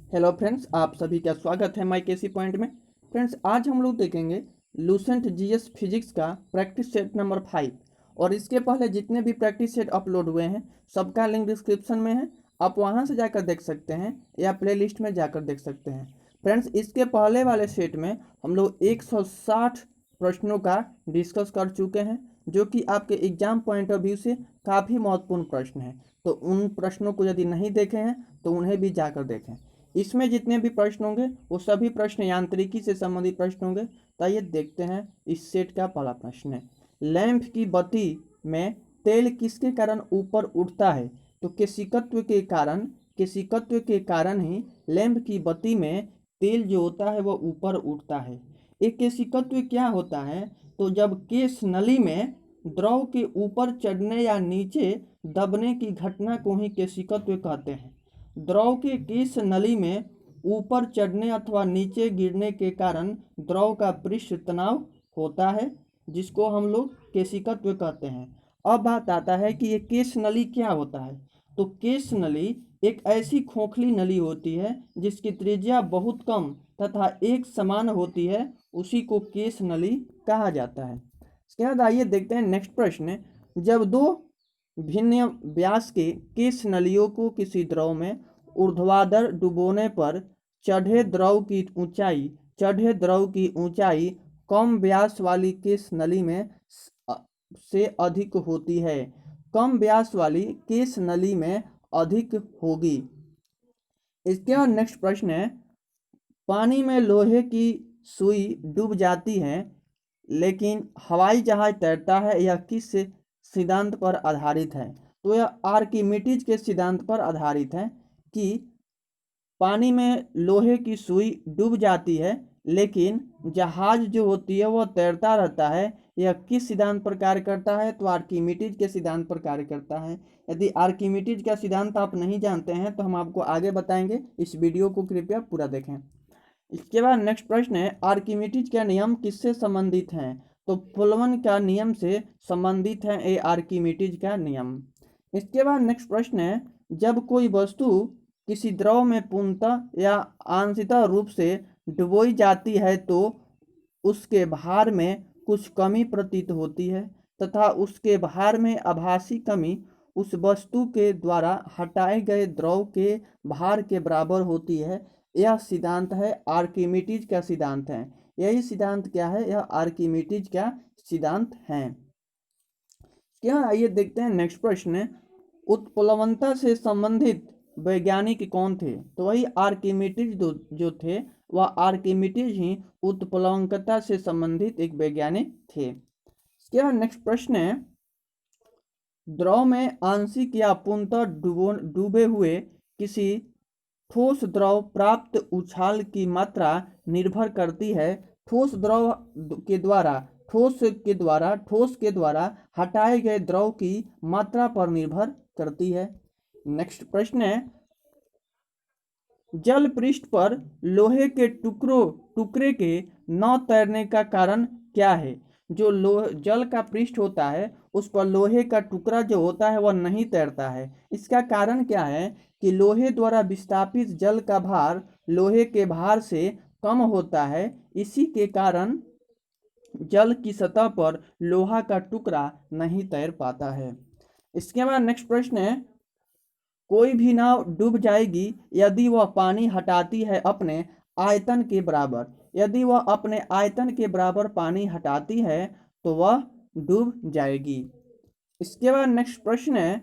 Hello friends, आप सभी का स्वागत है माई केसी पॉइंट में। फ्रेंड्स, आज हम लोग देखेंगे लूसेंट जीएस फिजिक्स का प्रैक्टिस सेट नंबर 5। और इसके पहले जितने भी प्रैक्टिस सेट अपलोड हुए हैं सबका लिंक डिस्क्रिप्शन में है, आप वहां से जाकर देख सकते हैं या प्लेलिस्ट में जाकर देख सकते हैं। फ्रेंड्स, इसके पहले वाले सेट में हम लोग 160 प्रश्नों का डिस्कस कर चुके हैं, जो कि आपके एग्जाम पॉइंट ऑफ व्यू से काफ़ी महत्वपूर्ण प्रश्न है। तो उन प्रश्नों को यदि नहीं देखे हैं तो उन्हें भी जाकर देखें। इसमें जितने भी प्रश्न होंगे वो सभी प्रश्न यांत्रिकी से संबंधित प्रश्न होंगे। तो आइए देखते हैं इस सेट का पहला प्रश्न है, लैंप की बत्ती में तेल किसके कारण ऊपर उठता है? तो केशिकत्व के कारण ही लैंप की बत्ती में तेल जो होता है वो ऊपर उठता है। एक केशिकत्व क्या होता है? तो जब केश नली में द्रव के ऊपर चढ़ने या नीचे दबने की घटना को ही केशिकत्व कहते हैं। द्रव के केश नली में ऊपर चढ़ने अथवा नीचे गिरने के कारण द्रव का पृष्ठ तनाव होता है, जिसको हम लोग केशिकत्व कहते हैं। अब बात आता है कि ये केश नली क्या होता है। तो केश नली एक ऐसी खोखली नली होती है जिसकी त्रिज्या बहुत कम तथा एक समान होती है, उसी को केश नली कहा जाता है। इसके बाद आइए देखते हैं नेक्स्ट प्रश्न। जब दो भिन्न व्यास के केश नलियों को किसी द्रव में ऊर्ध्वाधर डुबोने पर चढ़े द्रव की ऊंचाई कम व्यास वाली केश नली में से अधिक होती है। कम व्यास वाली केश नली में अधिक होगी। इसके बाद नेक्स्ट प्रश्न है, पानी में लोहे की सुई डूब जाती है लेकिन हवाई जहाज तैरता है, यह किस सिद्धांत पर आधारित है? तो यह आर्किमिडीज के सिद्धांत पर आधारित है कि पानी में लोहे की सुई डूब जाती है लेकिन जहाज जो होती है वह तैरता रहता है। यह किस सिद्धांत पर कार्य करता है? तो आर्किमिडीज के सिद्धांत पर कार्य करता है। यदि आर्किमिडीज का सिद्धांत आप नहीं जानते हैं तो हम आपको आगे बताएंगे, इस वीडियो को कृपया पूरा देखें। इसके बाद नेक्स्ट प्रश्न है, आर्किमिडीज का नियम किससे संबंधित है? तो पुलमन का नियम से संबंधित है ये आर्किमिडीज का नियम। इसके बाद नेक्स्ट प्रश्न है, जब कोई वस्तु किसी द्रव में पूर्णतः या आंशिक रूप से डुबोई जाती है तो उसके भार में कुछ कमी प्रतीत होती है तथा उसके भार में आभासी कमी उस वस्तु के द्वारा हटाए गए द्रव के भार के बराबर होती है। यह सिद्धांत है आर्किमिडीज का सिद्धांत है। यही सिद्धांत क्या है? यह आर्किमिडीज का सिद्धांत है। क्या आइए देखते हैं नेक्स्ट प्रश्न, उत्प्लवनता से संबंधित वैज्ञानिक कौन थे? तो वही आर्किमिडीज जो थे वह आर्किमिडीज ही उत्प्लवनता से संबंधित एक वैज्ञानिक थे। क्या नेक्स्ट प्रश्न है, द्रव में आंशिक या पूर्णतः डूबे हुए किसी ठोस द्रव प्राप्त उछाल की मात्रा निर्भर करती है ठोस के द्वारा हटाए गए द्रव की मात्रा पर निर्भर करती है। नेक्स्ट प्रश्न है, जल पृष्ठ पर लोहे के टुकड़े के न तैरने का कारण क्या है? जो जल का पृष्ठ होता है उस पर लोहे का टुकड़ा जो होता है वह नहीं तैरता है। इसका कारण क्या है कि लोहे द्वारा विस्थापित जल का भार लोहे के भार से कम होता है, इसी के कारण जल की सतह पर लोहा का टुकड़ा नहीं तैर पाता है। इसके बाद नेक्स्ट प्रश्न है, कोई भी नाव डूब जाएगी यदि वह पानी हटाती है अपने आयतन के बराबर। यदि वह अपने आयतन के बराबर पानी हटाती है तो वह डूब जाएगी। इसके बाद नेक्स्ट प्रश्न है,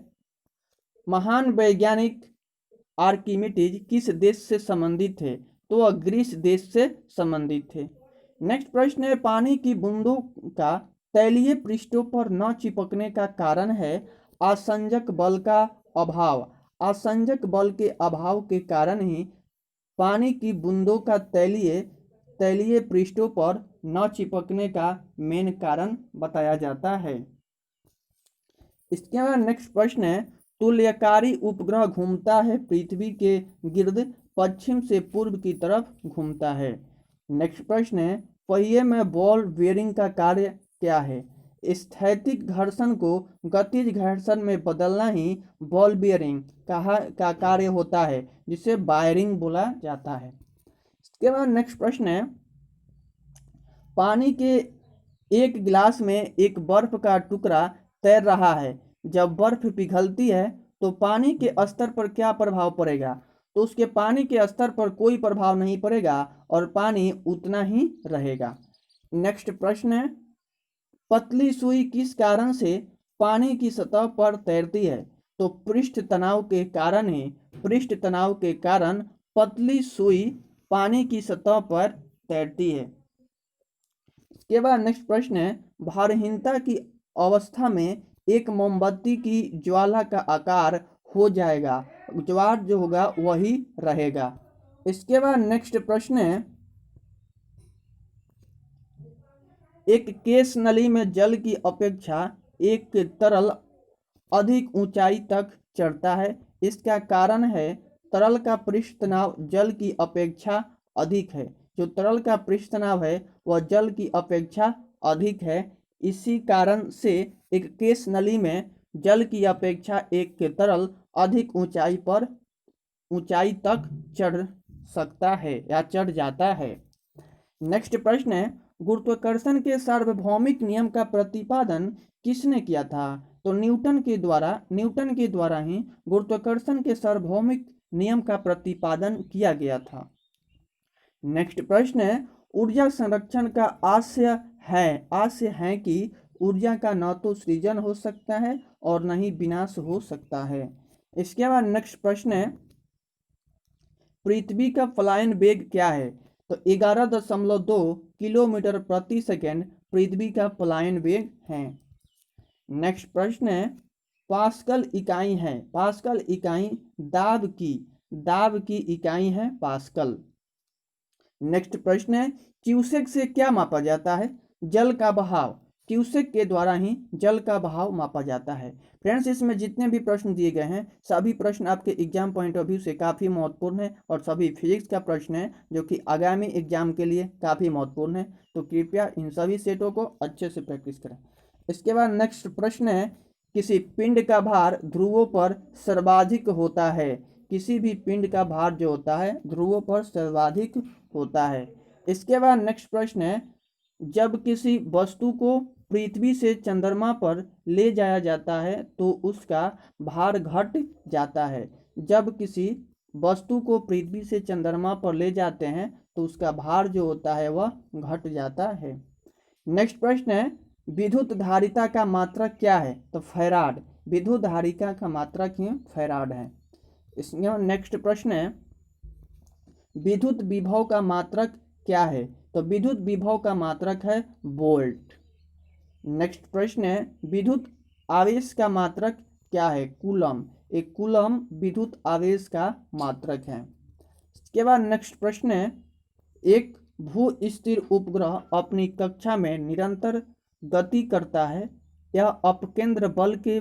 महान वैज्ञानिक आर्किमिडीज किस देश से संबंधित थे? तो वह ग्रीस देश से संबंधित थे। नेक्स्ट प्रश्न है, पानी की बूंदों का तैलीय पृष्ठों पर न चिपकने का कारण है आसंजक बल का अभाव। आसंजक बल के अभाव के कारण ही पानी की बूंदों का तैलीय पृष्ठों पर न चिपकने का मेन कारण बताया जाता है। इसके बाद नेक्स्ट प्रश्न है, तुल्यकारी उपग्रह घूमता है पृथ्वी के गिर्द पश्चिम से पूर्व की तरफ घूमता है। नेक्स्ट प्रश्न है, पहिए में बॉल बेयरिंग का कार्य क्या है? स्थैतिक घर्षण को गतिज घर्षण में बदलना ही बॉल बियरिंग का कार्य होता है, जिसे बायरिंग बोला जाता है। इसके बाद नेक्स्ट प्रश्न है, पानी के एक गिलास में एक बर्फ का टुकड़ा तैर रहा है। जब बर्फ पिघलती है तो पानी के स्तर पर क्या प्रभाव पड़ेगा? तो उसके पानी के स्तर पर कोई प्रभाव नहीं पड़ेगा और पानी उतना ही रहेगा। नेक्स्ट प्रश्न है, पतली सुई किस कारण से पानी की सतह पर तैरती है? तो पृष्ठ तनाव के कारण ही, पृष्ठ तनाव के कारण पतली सुई पानी की सतह पर तैरती है। इसके बाद नेक्स्ट प्रश्न है, भारहीनता की अवस्था में एक मोमबत्ती की ज्वाला का आकार हो जाएगा, ज्वार जो होगा वही रहेगा। इसके बाद नेक्स्ट प्रश्न है, एक केस नली में जल की अपेक्षा एक तरल अधिक ऊंचाई तक चढ़ता है। इसका कारण है तरल का पृष्ठ तनाव जल की अपेक्षा अधिक है। जो तरल का पृष्ठ तनाव है वह जल की अपेक्षा अधिक है। इसी कारण से एक केस नली में जल की अपेक्षा एक तरल अधिक ऊंचाई तक चढ़ सकता है या चढ़ जाता है। नेक्स्ट प्रश्न है, गुरुत्वाकर्षण के सार्वभौमिक नियम का प्रतिपादन किसने किया था? तो न्यूटन के द्वारा ही गुरुत्वाकर्षण के सार्वभौमिक नियम का प्रतिपादन किया गया था। नेक्स्ट प्रश्न है, ऊर्जा संरक्षण का आशय है कि ऊर्जा का न तो सृजन हो सकता है और न ही विनाश हो सकता है। इसके बाद नेक्स्ट प्रश्न है, पृथ्वी का पलायन वेग क्या है? तो 11.2 किलोमीटर प्रति सेकेंड पृथ्वी का पलायन वेग है। नेक्स्ट प्रश्न है, पास्कल इकाई है, पास्कल इकाई दाब की इकाई है पास्कल। नेक्स्ट प्रश्न है, क्यूसेक से क्या मापा जाता है? जल का बहाव। क्यूसेक के द्वारा ही जल का बहाव मापा जाता है। फ्रेंड्स, इसमें जितने भी प्रश्न दिए गए हैं सभी प्रश्न आपके एग्जाम पॉइंट ऑफ व्यू से काफ़ी महत्वपूर्ण है और सभी फिजिक्स का प्रश्न है जो कि आगामी एग्जाम के लिए काफ़ी महत्वपूर्ण है। तो कृपया इन सभी सेटों को अच्छे से प्रैक्टिस करें। इसके बाद नेक्स्ट प्रश्न है, किसी पिंड का भार ध्रुवों पर सर्वाधिक होता है। किसी भी पिंड का भार जो होता है ध्रुवों पर सर्वाधिक होता है। इसके बाद नेक्स्ट प्रश्न है, जब किसी वस्तु को पृथ्वी से चंद्रमा पर ले जाया जाता है तो उसका भार घट जाता है। जब किसी वस्तु को पृथ्वी से चंद्रमा पर ले जाते हैं तो उसका भार जो होता है वह घट जाता है। नेक्स्ट प्रश्न है, विद्युत धारिता का मात्रक क्या है? तो फैराड। विद्युत धारिता का मात्रक ही फैराड है। इसमें नेक्स्ट प्रश्न है, विद्युत विभव का मात्रक क्या है? तो विद्युत विभव का मात्रक है वोल्ट। नेक्स्ट प्रश्न है, विद्युत आवेश का मात्रक क्या है? कूलम। एक कूलम विद्युत आवेश का मात्रक है। इसके बाद नेक्स्ट प्रश्न है, एक भू स्थिर उपग्रह अपनी कक्षा में निरंतर गति करता है। यह अपकेंद्र बल के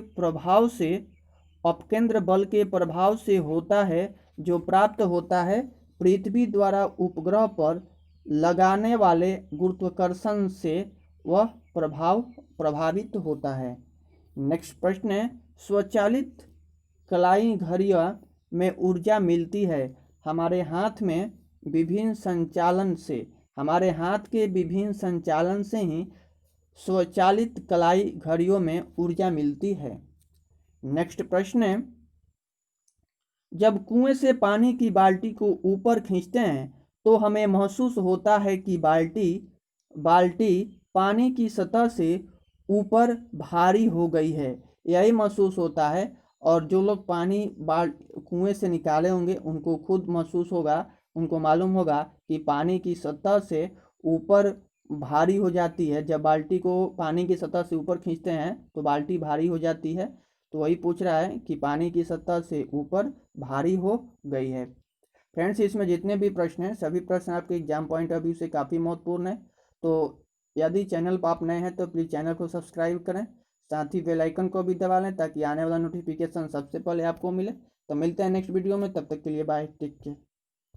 प्रभाव से होता है जो प्राप्त होता है पृथ्वी द्वारा उपग्रह पर लगाने वाले गुरुत्वाकर्षण से वह प्रभावित होता है। नेक्स्ट प्रश्न है, स्वचालित कलाई घड़ियों में ऊर्जा मिलती है। हमारे हाथ के विभिन्न संचालन से ही स्वचालित कलाई घड़ियों में ऊर्जा मिलती है। नेक्स्ट प्रश्न है, जब कुएं से पानी की बाल्टी को ऊपर खींचते हैं तो हमें महसूस होता है कि बाल्टी पानी की सतह से ऊपर भारी हो गई है, यही महसूस होता है। और जो लोग पानी कुएं से निकाले होंगे उनको खुद महसूस होगा, उनको मालूम होगा कि पानी की सतह से ऊपर भारी हो जाती है। जब बाल्टी को पानी की सतह से ऊपर खींचते हैं तो बाल्टी भारी हो जाती है। तो वही पूछ रहा है कि पानी की सतह से ऊपर भारी हो गई है। फ्रेंड्स, इसमें जितने भी प्रश्न हैं सभी प्रश्न आपके एग्जाम पॉइंट ऑफ व्यू से काफ़ी महत्वपूर्ण है। तो यदि चैनल पर आप नए हैं तो प्लीज़ चैनल को सब्सक्राइब करें, साथ ही बेल आइकन को भी दबा लें ताकि आने वाला नोटिफिकेशन सबसे पहले आपको मिले। तो मिलते हैं नेक्स्ट वीडियो में, तब तक के लिए बाय, टेक केयर।